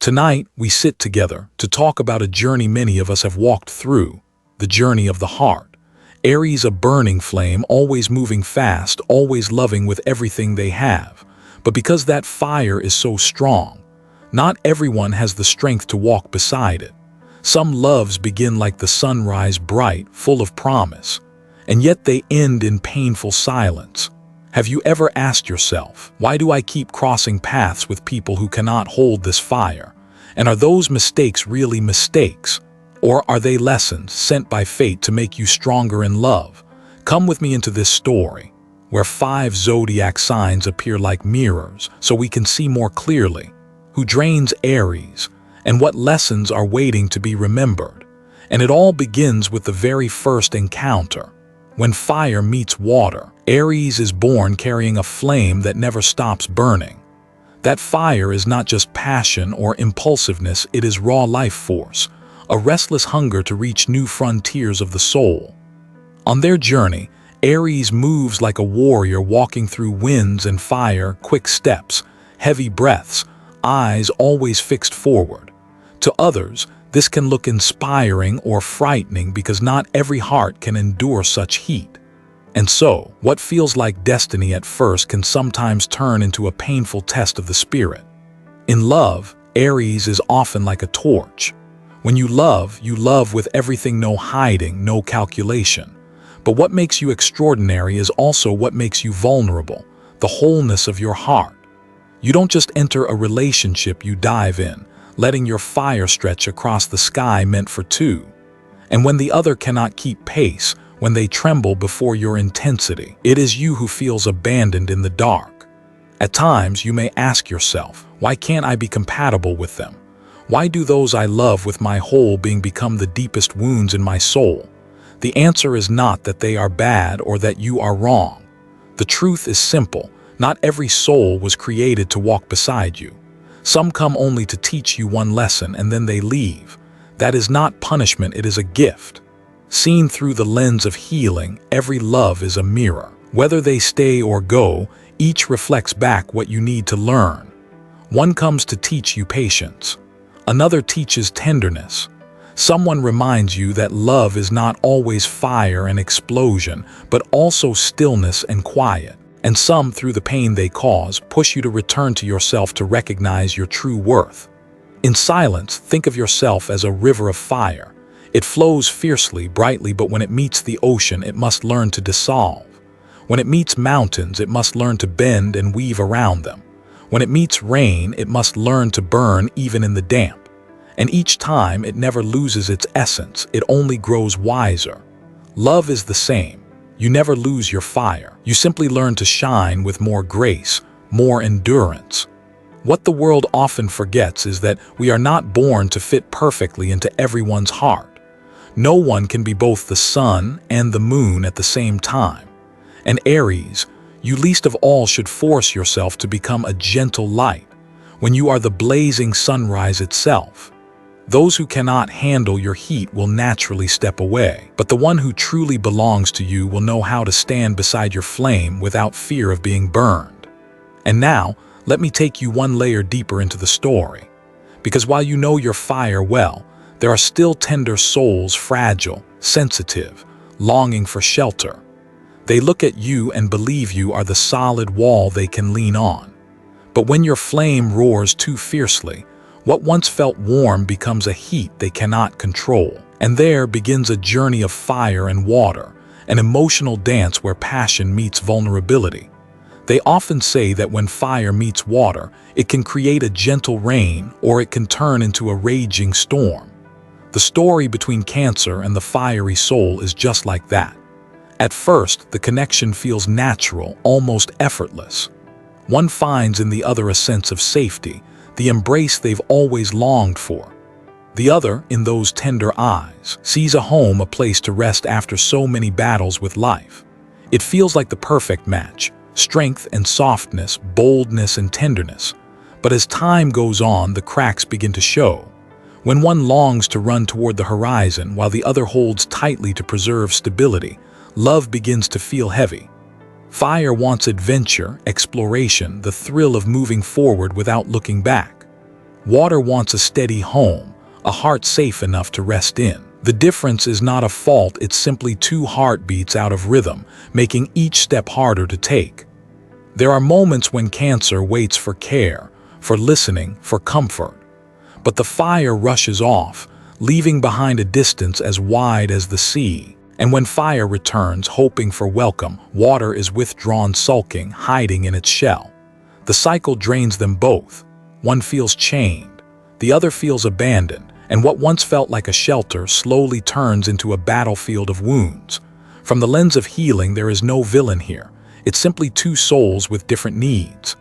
Tonight, we sit together to talk about a journey many of us have walked through, the journey of the heart. Aries, a burning flame, always moving fast, always loving with everything they have. But because that fire is so strong, not everyone has the strength to walk beside it. Some loves begin like the sunrise, bright, full of promise, and yet they end in painful silence. Have you ever asked yourself, why do I keep crossing paths with people who cannot hold this fire? And are those mistakes really mistakes? Or are they lessons sent by fate to make you stronger in love? Come with me into this story, where 5 zodiac signs appear like mirrors so we can see more clearly who drains Aries and what lessons are waiting to be remembered. And it all begins with the very first encounter. When fire meets water, Aries is born carrying a flame that never stops burning. That fire is not just passion or impulsiveness, it is raw life force, a restless hunger to reach new frontiers of the soul. On their journey, Aries moves like a warrior walking through winds and fire, quick steps, heavy breaths, eyes always fixed forward. To others, this can look inspiring or frightening because not every heart can endure such heat. And so, what feels like destiny at first can sometimes turn into a painful test of the spirit. In love, Aries is often like a torch. When you love with everything, no hiding, no calculation. But what makes you extraordinary is also what makes you vulnerable, the wholeness of your heart. You don't just enter a relationship, you dive in, letting your fire stretch across the sky meant for two. And when the other cannot keep pace, when they tremble before your intensity, it is you who feels abandoned in the dark. At times, you may ask yourself, why can't I be compatible with them? Why do those I love with my whole being become the deepest wounds in my soul? The answer is not that they are bad or that you are wrong. The truth is simple. Not every soul was created to walk beside you. Some come only to teach you one lesson and then they leave. That is not punishment, it is a gift. Seen through the lens of healing, every love is a mirror. Whether they stay or go, each reflects back what you need to learn. One comes to teach you patience. Another teaches tenderness. Someone reminds you that love is not always fire and explosion, but also stillness and quiet. And some, through the pain they cause, push you to return to yourself to recognize your true worth. In silence, think of yourself as a river of fire. It flows fiercely, brightly, but when it meets the ocean, it must learn to dissolve. When it meets mountains, it must learn to bend and weave around them. When it meets rain, it must learn to burn even in the damp. And each time, it never loses its essence, it only grows wiser. Love is the same. You never lose your fire. You simply learn to shine with more grace, more endurance. What the world often forgets is that we are not born to fit perfectly into everyone's heart. No one can be both the sun and the moon at the same time. And Aries, you least of all should force yourself to become a gentle light when you are the blazing sunrise itself. Those who cannot handle your heat will naturally step away, but the one who truly belongs to you will know how to stand beside your flame without fear of being burned. And now, let me take you one layer deeper into the story. Because while you know your fire well, there are still tender souls, fragile, sensitive, longing for shelter. They look at you and believe you are the solid wall they can lean on. But when your flame roars too fiercely, what once felt warm becomes a heat they cannot control. And there begins a journey of fire and water, an emotional dance where passion meets vulnerability. They often say that when fire meets water, it can create a gentle rain or it can turn into a raging storm. The story between Cancer and the fiery soul is just like that. At first, the connection feels natural, almost effortless. One finds in the other a sense of safety, the embrace they've always longed for. The other, in those tender eyes, sees a home, a place to rest after so many battles with life. It feels like the perfect match, strength and softness, boldness and tenderness. But as time goes on, the cracks begin to show. When one longs to run toward the horizon while the other holds tightly to preserve stability, love begins to feel heavy. Fire wants adventure, exploration, the thrill of moving forward without looking back. Water wants a steady home, a heart safe enough to rest in. The difference is not a fault, it's simply two heartbeats out of rhythm, making each step harder to take. There are moments when Cancer waits for care, for listening, for comfort. But the fire rushes off, leaving behind a distance as wide as the sea. And when fire returns, hoping for welcome, water is withdrawn, sulking, hiding in its shell. The cycle drains them both. One feels chained, the other feels abandoned, and what once felt like a shelter slowly turns into a battlefield of wounds. From the lens of healing, there is no villain here. It's simply two souls with different needs.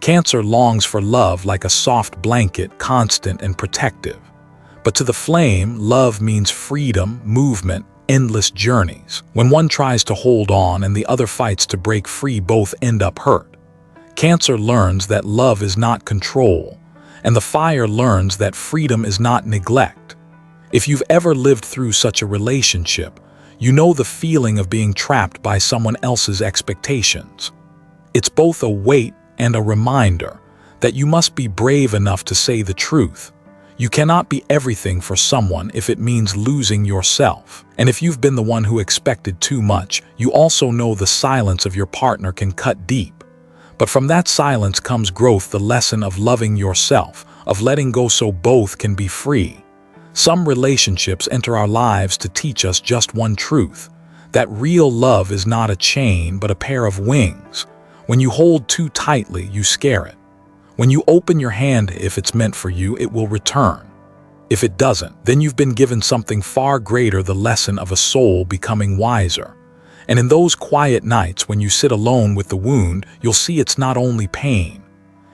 Cancer longs for love like a soft blanket, constant and protective. But to the flame, love means freedom, movement, endless journeys. When one tries to hold on and the other fights to break free, both end up hurt. Cancer learns that love is not control, and the fire learns that freedom is not neglect. If you've ever lived through such a relationship, you know the feeling of being trapped by someone else's expectations. It's both a weight and a reminder that you must be brave enough to say the truth. You cannot be everything for someone if it means losing yourself. And if you've been the one who expected too much, you also know the silence of your partner can cut deep. But from that silence comes growth, the lesson of loving yourself, of letting go so both can be free. Some relationships enter our lives to teach us just one truth, that real love is not a chain but a pair of wings. When you hold too tightly, you scare it. When you open your hand, if it's meant for you, it will return. If it doesn't, then you've been given something far greater, the lesson of a soul becoming wiser. And in those quiet nights when you sit alone with the wound, you'll see it's not only pain.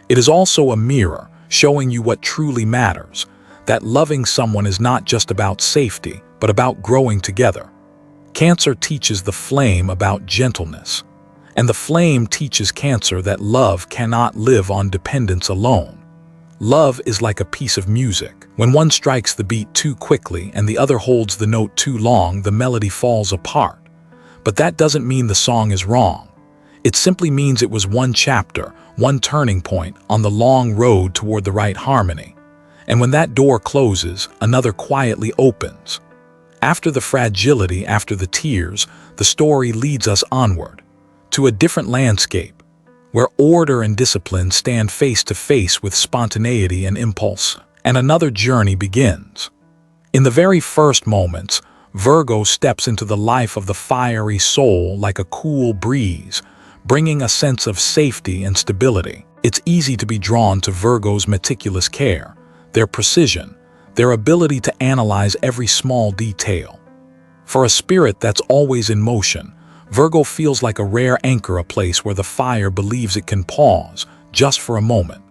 It is also a mirror, showing you what truly matters, that loving someone is not just about safety, but about growing together. Cancer teaches the flame about gentleness, and the flame teaches Cancer that love cannot live on dependence alone. Love is like a piece of music. When one strikes the beat too quickly and the other holds the note too long, the melody falls apart. But that doesn't mean the song is wrong. It simply means it was one chapter, one turning point on the long road toward the right harmony. And when that door closes, another quietly opens. After the fragility, after the tears, the story leads us onward, to a different landscape, where order and discipline stand face to face with spontaneity and impulse, and another journey begins. In the very first moments, Virgo steps into the life of the fiery soul like a cool breeze, bringing a sense of safety and stability. It's easy to be drawn to Virgo's meticulous care, their precision, their ability to analyze every small detail. For a spirit that's always in motion, Virgo feels like a rare anchor, a place where the fire believes it can pause just for a moment.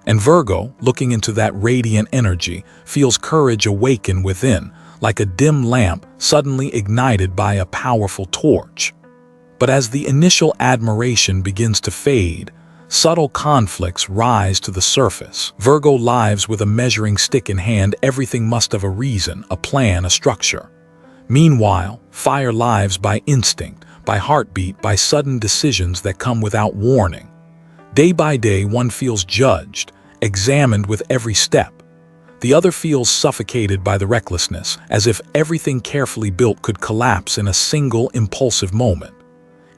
And Virgo, looking into that radiant energy, feels courage awaken within, like a dim lamp suddenly ignited by a powerful torch. But as the initial admiration begins to fade, subtle conflicts rise to the surface. Virgo lives with a measuring stick in hand. Everything must have a reason, a plan, a structure. Meanwhile, fire lives by instinct, by heartbeat, by sudden decisions that come without warning. Day by day, one feels judged, examined with every step. The other feels suffocated by the recklessness, as if everything carefully built could collapse in a single impulsive moment.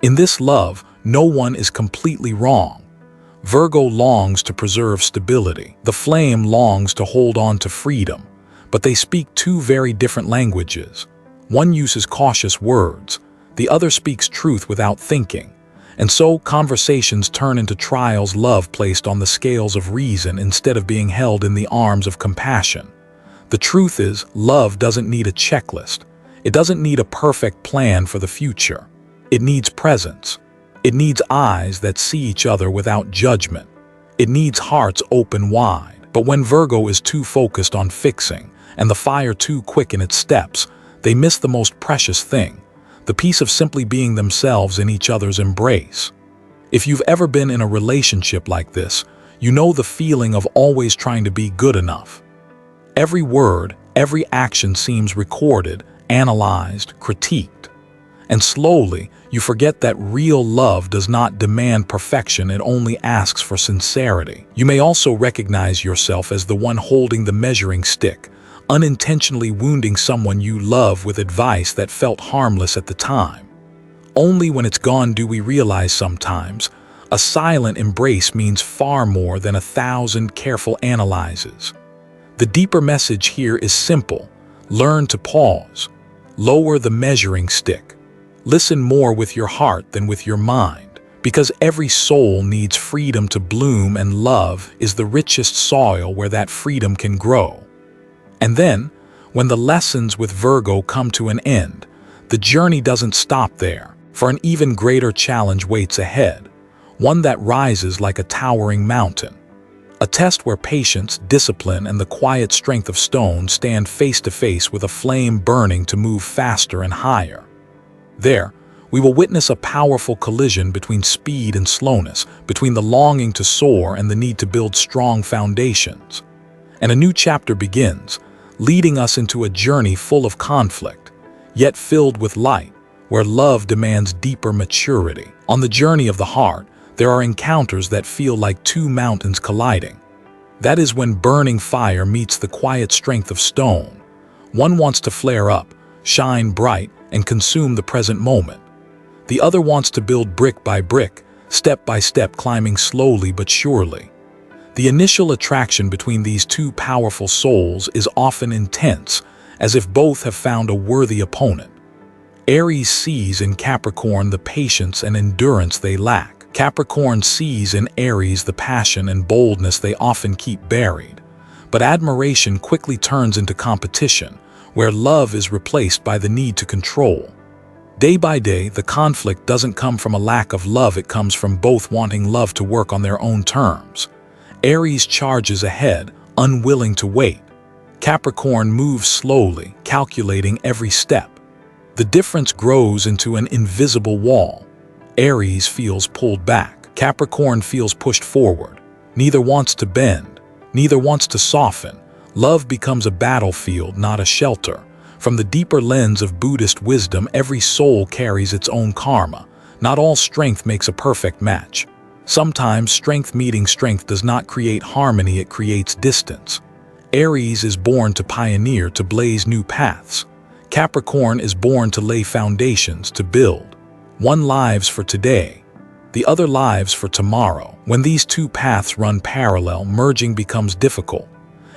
In this love, no one is completely wrong. Virgo longs to preserve stability. The flame longs to hold on to freedom, but they speak two very different languages. One uses cautious words, the other speaks truth without thinking. And so conversations turn into trials, love placed on the scales of reason instead of being held in the arms of compassion. The truth is, love doesn't need a checklist. It doesn't need a perfect plan for the future. It needs presence. It needs eyes that see each other without judgment. It needs hearts open wide. But when Virgo is too focused on fixing and the fire too quick in its steps, they miss the most precious thing, the peace of simply being themselves in each other's embrace. If you've ever been in a relationship like this, you know the feeling of always trying to be good enough. Every word, every action seems recorded, analyzed, critiqued. And slowly, you forget that real love does not demand perfection, it only asks for sincerity. You may also recognize yourself as the one holding the measuring stick, unintentionally wounding someone you love with advice that felt harmless at the time. Only when it's gone do we realize sometimes a silent embrace means far more than 1,000 careful analyses. The deeper message here is simple. Learn to pause. Lower the measuring stick. Listen more with your heart than with your mind, because every soul needs freedom to bloom, and love is the richest soil where that freedom can grow. And then, when the lessons with Virgo come to an end, the journey doesn't stop there, for an even greater challenge waits ahead, one that rises like a towering mountain. A test where patience, discipline, and the quiet strength of stone stand face to face with a flame burning to move faster and higher. There, we will witness a powerful collision between speed and slowness, between the longing to soar and the need to build strong foundations. And a new chapter begins, leading us into a journey full of conflict, yet filled with light, where love demands deeper maturity. On the journey of the heart, there are encounters that feel like two mountains colliding. That is when burning fire meets the quiet strength of stone. One wants to flare up, shine bright, and consume the present moment. The other wants to build brick by brick, step by step, climbing slowly but surely. The initial attraction between these two powerful souls is often intense, as if both have found a worthy opponent. Aries sees in Capricorn the patience and endurance they lack. Capricorn sees in Aries the passion and boldness they often keep buried. But admiration quickly turns into competition, where love is replaced by the need to control. Day by day, the conflict doesn't come from a lack of love, it comes from both wanting love to work on their own terms. Aries charges ahead, unwilling to wait. Capricorn moves slowly, calculating every step. The difference grows into an invisible wall. Aries feels pulled back. Capricorn feels pushed forward. Neither wants to bend. Neither wants to soften. Love becomes a battlefield, not a shelter. From the deeper lens of Buddhist wisdom, every soul carries its own karma. Not all strength makes a perfect match. Sometimes strength meeting strength does not create harmony, it creates distance. Aries is born to pioneer, to blaze new paths. Capricorn is born to lay foundations, to build. One lives for today, the other lives for tomorrow. When these two paths run parallel, merging becomes difficult.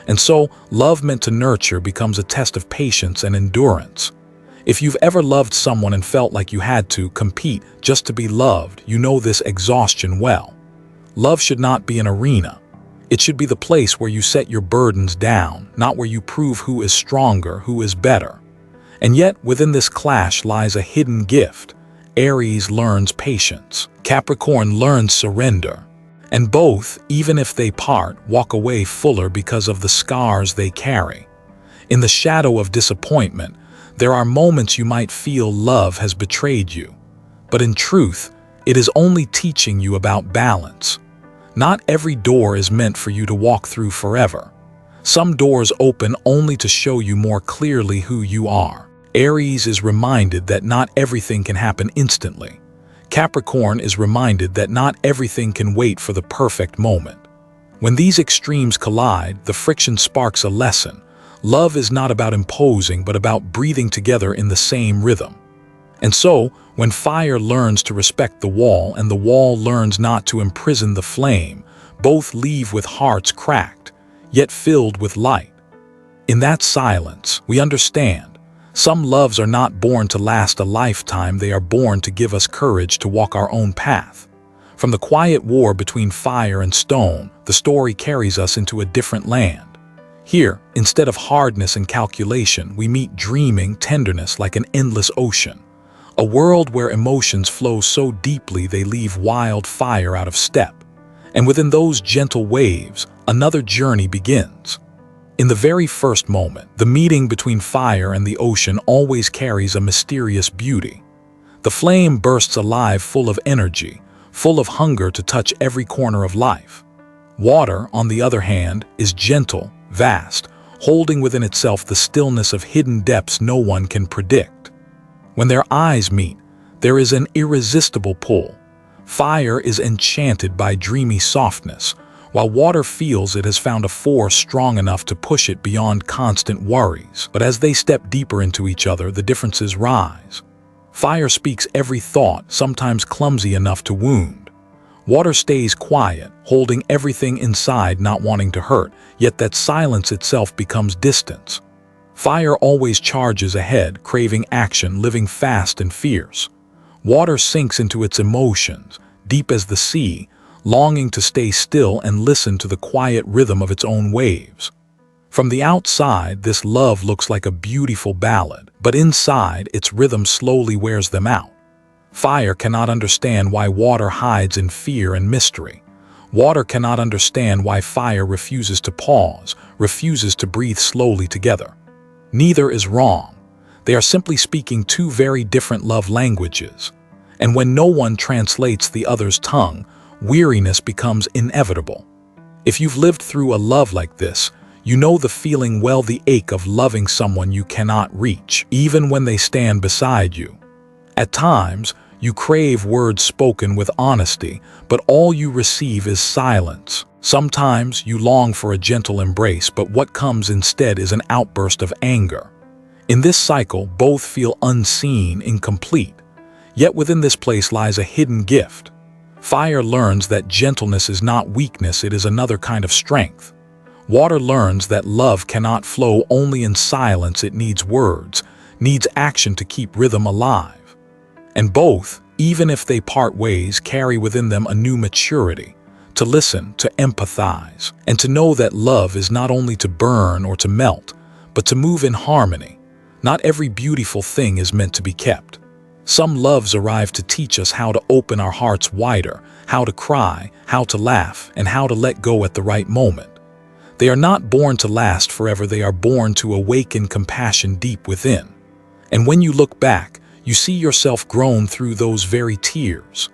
And so, love meant to nurture becomes a test of patience and endurance. If you've ever loved someone and felt like you had to compete just to be loved, you know this exhaustion well. Love should not be an arena. It should be the place where you set your burdens down, not where you prove who is stronger, who is better. And yet, within this clash lies a hidden gift. Aries learns patience. Capricorn learns surrender. And both, even if they part, walk away fuller because of the scars they carry. In the shadow of disappointment, there are moments you might feel love has betrayed you. But in truth, it is only teaching you about balance. Not every door is meant for you to walk through forever. Some doors open only to show you more clearly who you are. Aries is reminded that not everything can happen instantly. Capricorn is reminded that not everything can wait for the perfect moment. When these extremes collide, the friction sparks a lesson. Love is not about imposing, but about breathing together in the same rhythm. And so, when fire learns to respect the wall and the wall learns not to imprison the flame, both leave with hearts cracked, yet filled with light. In that silence, we understand. Some loves are not born to last a lifetime, they are born to give us courage to walk our own path. From the quiet war between fire and stone, the story carries us into a different land. Here, instead of hardness and calculation, we meet dreaming tenderness like an endless ocean. A world where emotions flow so deeply they leave wild fire out of step. And within those gentle waves, another journey begins. In the very first moment, the meeting between fire and the ocean always carries a mysterious beauty. The flame bursts alive, full of energy, full of hunger to touch every corner of life. Water, on the other hand, is gentle, vast, holding within itself the stillness of hidden depths no one can predict. When their eyes meet, there is an irresistible pull. Fire is enchanted by dreamy softness, while water feels it has found a force strong enough to push it beyond constant worries. But as they step deeper into each other, the differences rise. Fire speaks every thought, sometimes clumsy enough to wound. Water stays quiet, holding everything inside, not wanting to hurt, yet that silence itself becomes distance. Fire always charges ahead, craving action, living fast and fierce. Water sinks into its emotions, deep as the sea, longing to stay still and listen to the quiet rhythm of its own waves. From the outside, this love looks like a beautiful ballad, but inside, its rhythm slowly wears them out. Fire cannot understand why water hides in fear and mystery. Water cannot understand why fire refuses to pause, refuses to breathe slowly together. Neither is wrong. They are simply speaking two very different love languages. And when no one translates the other's tongue, weariness becomes inevitable. If you've lived through a love like this, you know the feeling well, the ache of loving someone you cannot reach, even when they stand beside you. At times, you crave words spoken with honesty, but all you receive is silence. Sometimes you long for a gentle embrace, but what comes instead is an outburst of anger. In this cycle, both feel unseen, incomplete. Yet within this place lies a hidden gift. Fire learns that gentleness is not weakness, it is another kind of strength. Water learns that love cannot flow only in silence, it needs words, needs action to keep rhythm alive. And both, even if they part ways, carry within them a new maturity, to listen, to empathize, and to know that love is not only to burn or to melt, but to move in harmony. Not every beautiful thing is meant to be kept. Some loves arrive to teach us how to open our hearts wider, how to cry, how to laugh, and how to let go at the right moment. They are not born to last forever, they are born to awaken compassion deep within. And when you look back, you see yourself grown through those very tears.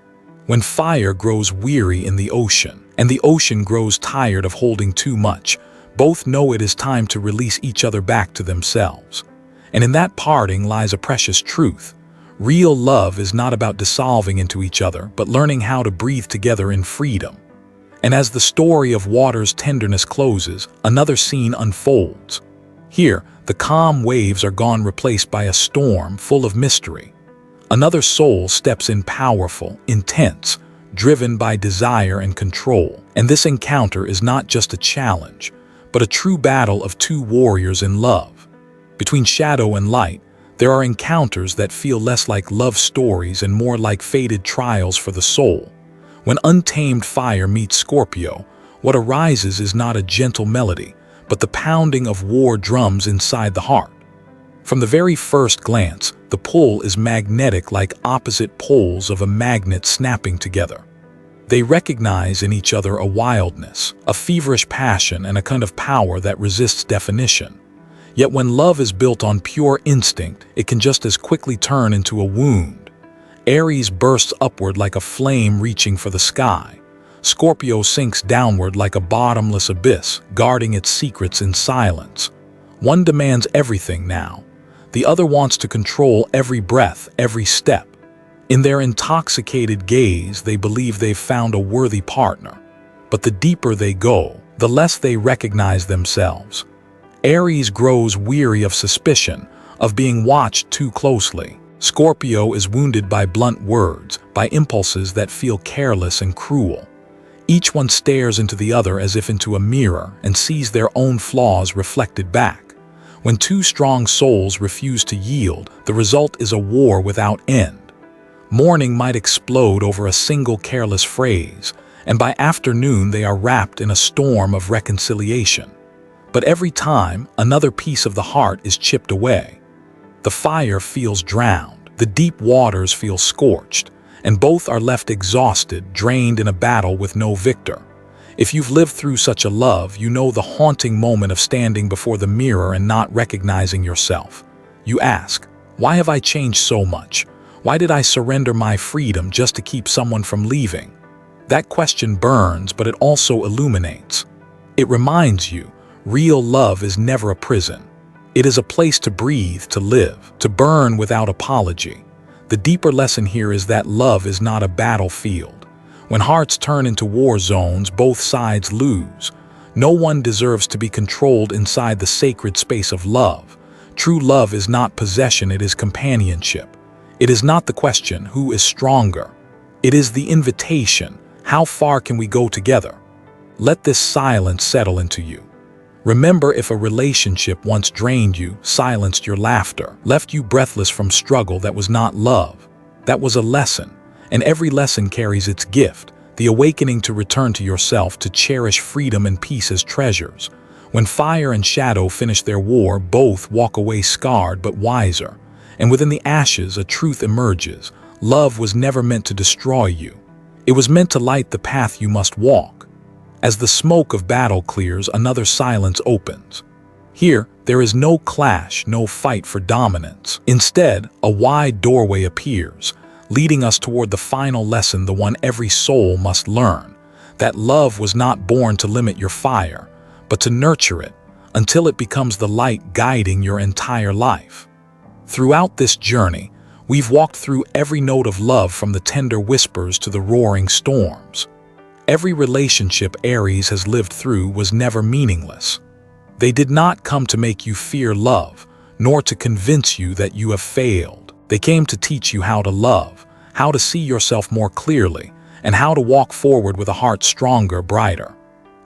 When fire grows weary in the ocean, and the ocean grows tired of holding too much, both know it is time to release each other back to themselves. And in that parting lies a precious truth. Real love is not about dissolving into each other, but learning how to breathe together in freedom. And as the story of water's tenderness closes, another scene unfolds. Here, the calm waves are gone, replaced by a storm full of mystery. Another soul steps in, powerful, intense, driven by desire and control. And this encounter is not just a challenge, but a true battle of two warriors in love. Between shadow and light, there are encounters that feel less like love stories and more like fated trials for the soul. When untamed fire meets Scorpio, what arises is not a gentle melody, but the pounding of war drums inside the heart. From the very first glance, the pull is magnetic, like opposite poles of a magnet snapping together. They recognize in each other a wildness, a feverish passion, and a kind of power that resists definition. Yet when love is built on pure instinct, it can just as quickly turn into a wound. Aries bursts upward like a flame reaching for the sky. Scorpio sinks downward like a bottomless abyss, guarding its secrets in silence. One demands everything now. The other wants to control every breath, every step. In their intoxicated gaze, they believe they've found a worthy partner. But the deeper they go, the less they recognize themselves. Aries grows weary of suspicion, of being watched too closely. Scorpio is wounded by blunt words, by impulses that feel careless and cruel. Each one stares into the other as if into a mirror and sees their own flaws reflected back. When two strong souls refuse to yield, the result is a war without end. Morning might explode over a single careless phrase, and by afternoon they are wrapped in a storm of reconciliation. But every time, another piece of the heart is chipped away. The fire feels drowned, the deep waters feel scorched, and both are left exhausted, drained in a battle with no victor. If you've lived through such a love, you know the haunting moment of standing before the mirror and not recognizing yourself. You ask, why have I changed so much? Why did I surrender my freedom just to keep someone from leaving? That question burns, but it also illuminates. It reminds you, real love is never a prison. It is a place to breathe, to live, to burn without apology. The deeper lesson here is that love is not a battlefield. When hearts turn into war zones, both sides lose. No one deserves to be controlled inside the sacred space of love. True love is not possession, it is companionship. It is not the question, who is stronger? It is the invitation, how far can we go together? Let this silence settle into you. Remember, if a relationship once drained you, silenced your laughter, left you breathless from struggle, that was not love. That was a lesson, and every lesson carries its gift, the awakening to return to yourself, to cherish freedom and peace as treasures. When fire and shadow finish their war, both walk away scarred but wiser. And within the ashes, a truth emerges. Love was never meant to destroy you. It was meant to light the path you must walk. As the smoke of battle clears, another silence opens. Here, there is no clash, no fight for dominance. Instead, a wide doorway appears, leading us toward the final lesson, the one every soul must learn. That love was not born to limit your fire, but to nurture it until it becomes the light guiding your entire life. Throughout this journey, we've walked through every note of love, from the tender whispers to the roaring storms. Every relationship Aries has lived through was never meaningless. They did not come to make you fear love, nor to convince you that you have failed. They came to teach you how to love, how to see yourself more clearly, and how to walk forward with a heart stronger, brighter.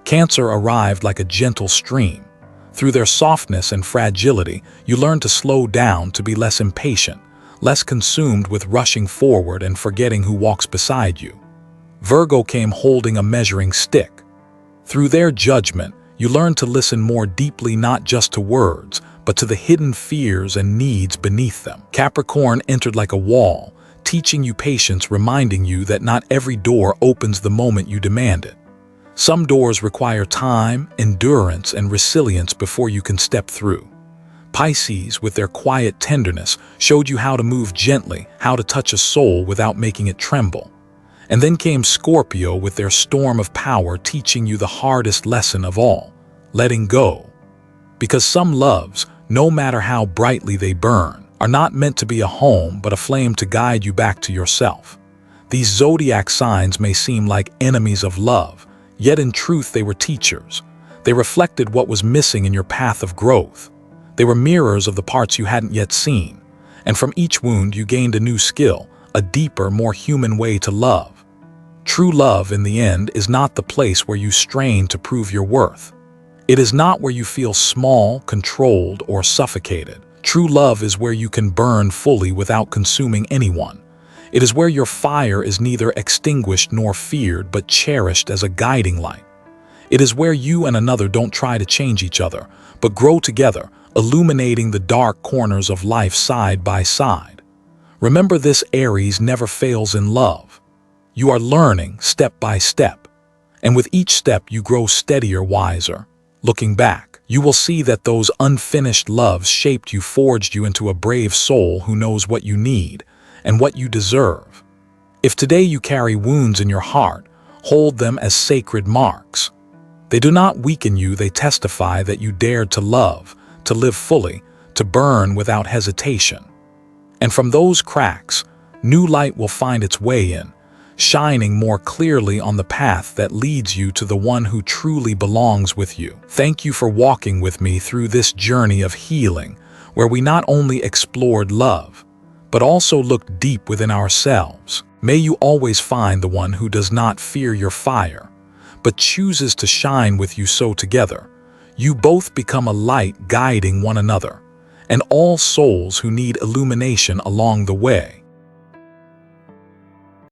Cancer arrived like a gentle stream. Through their softness and fragility, you learn to slow down, to be less impatient, less consumed with rushing forward and forgetting who walks beside you. Virgo came holding a measuring stick. Through their judgment, you learn to listen more deeply, not just to words, but to the hidden fears and needs beneath them. Capricorn entered like a wall, teaching you patience, reminding you that not every door opens the moment you demand it. Some doors require time, endurance, and resilience before you can step through. Pisces, with their quiet tenderness, showed you how to move gently, how to touch a soul without making it tremble. And then came Scorpio with their storm of power, teaching you the hardest lesson of all, letting go. Because some loves, no matter how brightly they burn, are not meant to be a home but a flame to guide you back to yourself. These zodiac signs may seem like enemies of love, yet in truth they were teachers. They reflected what was missing in your path of growth. They were mirrors of the parts you hadn't yet seen, and from each wound you gained a new skill, a deeper, more human way to love. True love, in the end, is not the place where you strain to prove your worth. It is not where you feel small, controlled, or suffocated. True love is where you can burn fully without consuming anyone. It is where your fire is neither extinguished nor feared, but cherished as a guiding light. It is where you and another don't try to change each other, but grow together, illuminating the dark corners of life side by side. Remember this, Aries never fails in love. You are learning step by step, and with each step you grow steadier, wiser. Looking back, you will see that those unfinished loves shaped you, forged you into a brave soul who knows what you need and what you deserve. If today you carry wounds in your heart, hold them as sacred marks. They do not weaken you, they testify that you dared to love, to live fully, to burn without hesitation. And from those cracks, new light will find its way in, shining more clearly on the path that leads you to the one who truly belongs with you. Thank you for walking with me through this journey of healing, where we not only explored love, but also looked deep within ourselves. May you always find the one who does not fear your fire, but chooses to shine with you, so together, you both become a light guiding one another, and all souls who need illumination along the way.